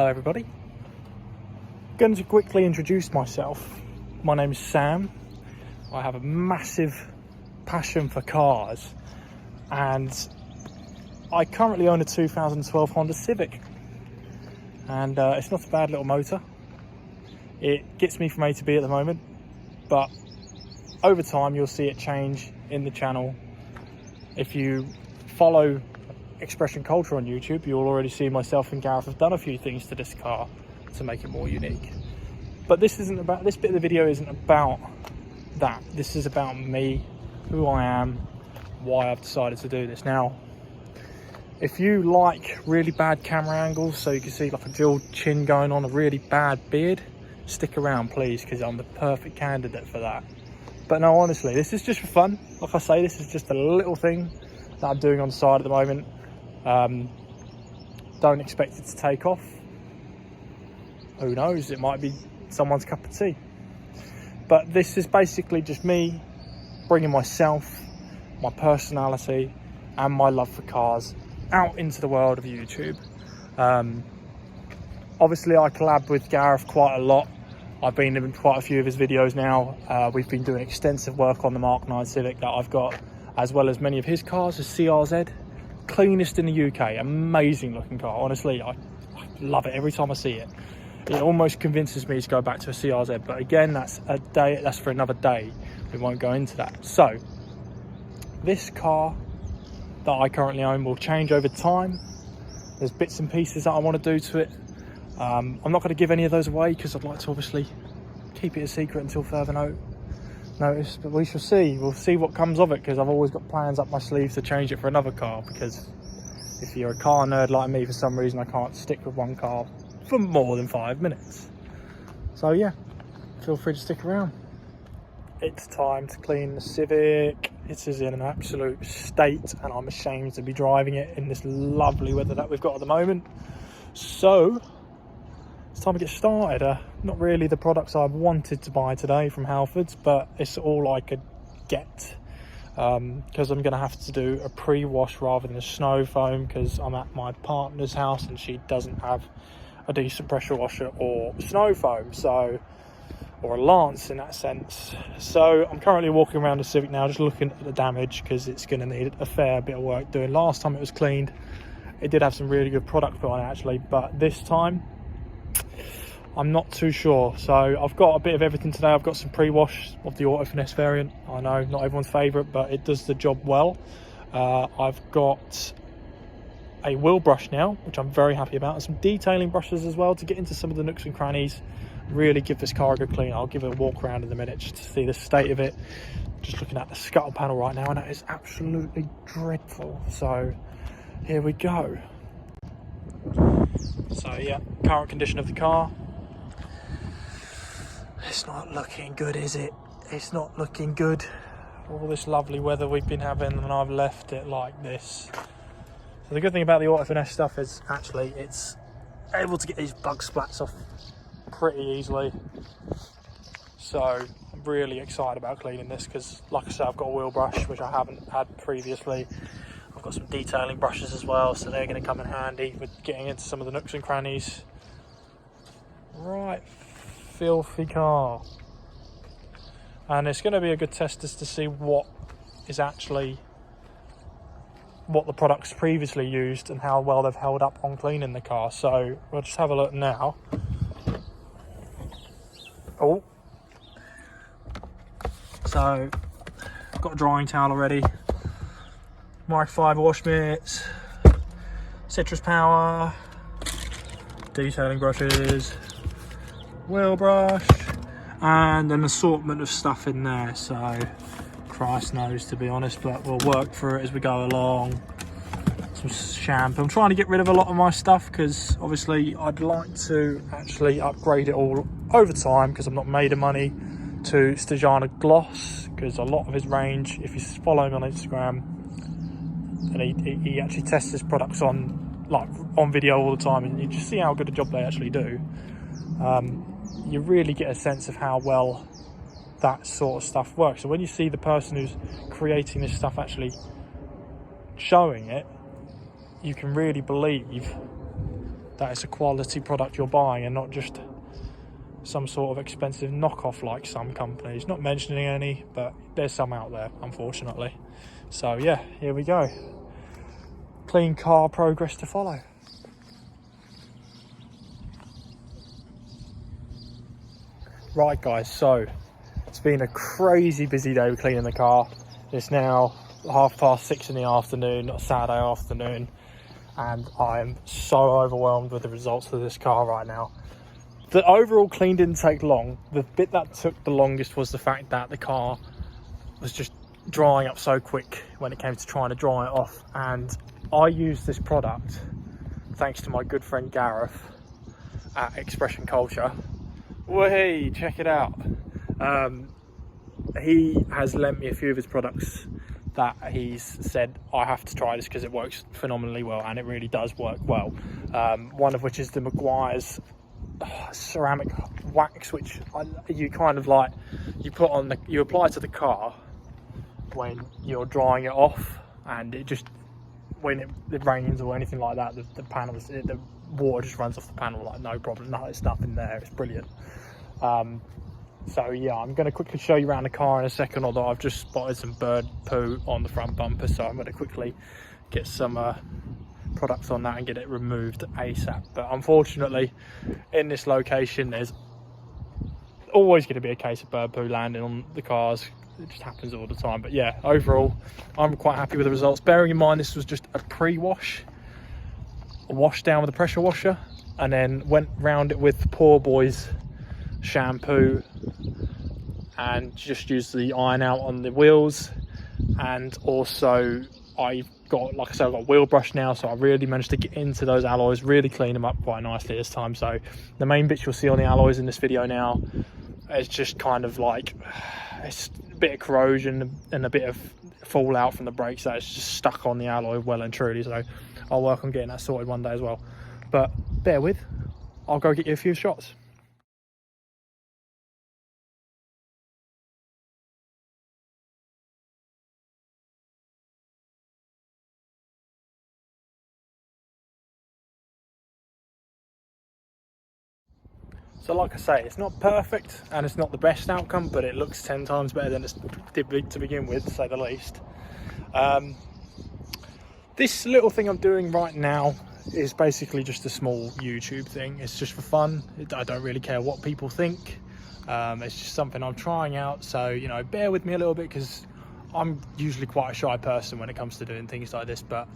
Hello everybody. Going to quickly introduce myself. My name is Sam. I have a massive passion for cars and I currently own a 2012 Honda Civic, and it's not a bad little motor. It gets me from A to B at the moment, but over time you'll see it change in the channel. If you follow Expression Culture on YouTube, you'll already see myself and Gareth have done a few things to this car to make it more unique. But this bit of the video isn't about that. This is about me, who I am, why I've decided to do this. Now, if you like really bad camera angles, so you can see like a dual chin going on, a really bad beard, stick around please, because I'm the perfect candidate for that. But no, honestly, this is just for fun. Like I say, this is just a little thing that I'm doing on the side at the moment. Don't expect it to take off. Who knows, it might be someone's cup of tea. But this is basically just me bringing myself, my personality and my love for cars out into the world of YouTube. Obviously I collab with Gareth quite a lot. I've been in quite a few of his videos now. We've been doing extensive work on the Mark 9 Civic that I've got, as well as many of his cars, the CRZ. Cleanest in the UK, amazing looking car. Honestly, I love it every time I see it. It almost convinces me to go back to a CRZ, but again, that's for another day. We won't go into that. So this car that I currently own will change over time. There's bits and pieces that I want to do to it. I'm not going to give any of those away because I'd like to obviously keep it a secret until further notice, but we shall see. We'll see what comes of it, because I've always got plans up my sleeve to change it for another car, because if you're a car nerd like me, for some reason I can't stick with one car for more than 5 minutes. So yeah, feel free to stick around. It's time to clean the Civic. It is in an absolute state and I'm ashamed to be driving it in this lovely weather that we've got at the moment. So it's time to get started. Not really the products I wanted to buy today from Halfords, but it's all I could get, because I'm going to have to do a pre-wash rather than a snow foam, because I'm at my partner's house and she doesn't have a decent pressure washer or snow foam, so, or a lance in that sense. So I'm currently walking around the Civic now, just looking at the damage, because it's going to need a fair bit of work doing. Last time it was cleaned, it did have some really good product put on it actually, but this time I'm not too sure. So I've got a bit of everything today. I've got some pre-wash of the Auto Finesse variant. I know, not everyone's favourite, but it does the job well. I've got a wheel brush now, which I'm very happy about, and some detailing brushes as well to get into some of the nooks and crannies, really give this car a good clean. I'll give it a walk around in a minute just to see the state of it. Just looking at the scuttle panel right now, and it is absolutely dreadful. So here we go. So yeah, current condition of the car. It's not looking good, is it? It's not looking good. All this lovely weather we've been having and I've left it like this. So the good thing about the Auto Finesse stuff is actually it's able to get these bug splats off pretty easily. So I'm really excited about cleaning this, because like I said, I've got a wheel brush which I haven't had previously. I've got some detailing brushes as well, so they're going to come in handy with getting into some of the nooks and crannies. Right, filthy car. And it's going to be a good test as to see what the products previously used and how well they've held up on cleaning the car. So we'll just have a look now. Oh, so I've got a drying towel already, microfiber wash mitts, citrus power, detailing brushes, wheel brush, and an assortment of stuff in there. So Christ knows, to be honest, but we'll work through it as we go along. Some shampoo. I'm trying to get rid of a lot of my stuff, because obviously I'd like to actually upgrade it all over time, because I'm not made of money, to Stajana Gloss, because a lot of his range, if he's following on Instagram, and he actually tests his products on video all the time, and you just see how good a job they actually do. You really get a sense of how well that sort of stuff works. So when you see the person who's creating this stuff actually showing it, you can really believe that it's a quality product you're buying and not just some sort of expensive knockoff like some companies. Not mentioning any, but there's some out there, unfortunately. So yeah, here we go. Clean car progress to follow. Right guys, so it's been a crazy busy day with cleaning the car. It's now 6:30 in the afternoon, a Saturday afternoon, and I'm so overwhelmed with the results of this car right now. The overall clean didn't take long. The bit that took the longest was the fact that the car was just drying up so quick when it came to trying to dry it off. And I used this product thanks to my good friend Gareth at Expression Culture. Whey, check it out. He has lent me a few of his products that he's said I have to try this because it works phenomenally well, and it really does work well. One of which is the Maguire's ceramic wax, which you kind of like, you apply to the car when you're drying it off, and it just, when it rains or anything like that, the panels, the water just runs off the panel like no problem. No, there's nothing there. It's brilliant. So yeah, I'm going to quickly show you around the car in a second, although I've just spotted some bird poo on the front bumper, so I'm going to quickly get some products on that and get it removed ASAP. But unfortunately, in this location, there's always going to be a case of bird poo landing on the cars. It just happens all the time. But yeah, overall, I'm quite happy with the results. Bearing in mind, this was just a pre-wash, a wash down with a pressure washer, and then went round it with Poor Boys shampoo and just used the iron out on the wheels. And also I've got, like I said, I've got a wheel brush now, so I really managed to get into those alloys, really clean them up quite nicely this time. So the main bits you'll see on the alloys in this video now is just kind of like, it's a bit of corrosion and a bit of fallout from the brakes that is just stuck on the alloy well and truly. So I'll work on getting that sorted one day as well. But bear with, I'll go get you a few shots. So like I say, it's not perfect and it's not the best outcome, but it looks 10 times better than it did to begin with, to say the least. This little thing I'm doing right now is basically just a small YouTube thing. It's just for fun. I don't really care what people think. It's just something I'm trying out. So, you know, bear with me a little bit, because I'm usually quite a shy person when it comes to doing things like this, but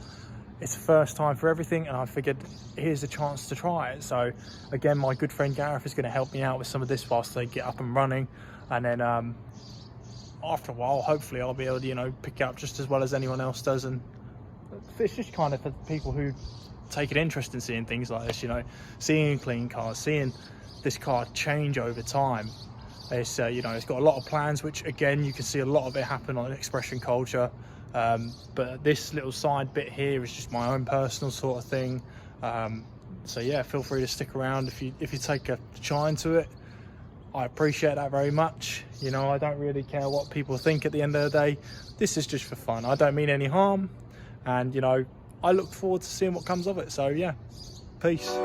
it's the first time for everything, and I figured here's a chance to try it. So again, my good friend Gareth is going to help me out with some of this whilst they get up and running, and then after a while, hopefully I'll be able to, you know, pick it up just as well as anyone else does. And it's just kind of for people who take an interest in seeing things like this, you know, seeing clean cars, seeing this car change over time. It's you know, it's got a lot of plans, which again, you can see a lot of it happen on Expression Culture. But this little side bit here is just my own personal sort of thing. So yeah, feel free to stick around if you take a shine to it. I appreciate that very much. You know, I don't really care what people think at the end of the day. This is just for fun. I don't mean any harm, and you know, I look forward to seeing what comes of it. So yeah, peace.